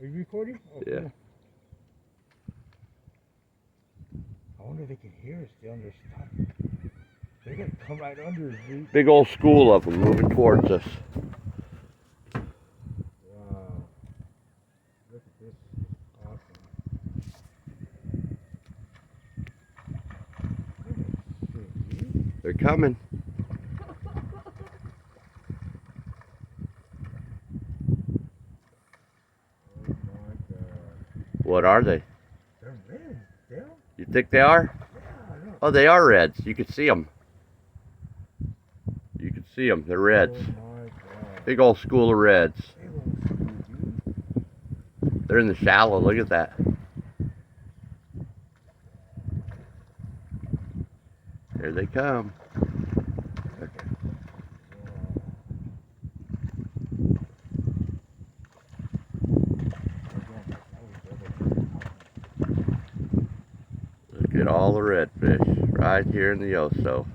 Are you recording? Oh, Yeah. cool. I wonder if they can hear us down their stuff. They're gonna come right under us, dude. Big old school of them moving towards us. Wow. Look at this. Awesome. Shit, dude. They're coming. Oh my god. What are they? They're red. Damn. You think they are? Yeah, look. Oh, they are reds. You can see them. You can see them. They're reds. Oh my god. Big old school of reds. Big old school, dude. They're in the shallow. Look at that. Here they come. Look at all the redfish right here in the Oso.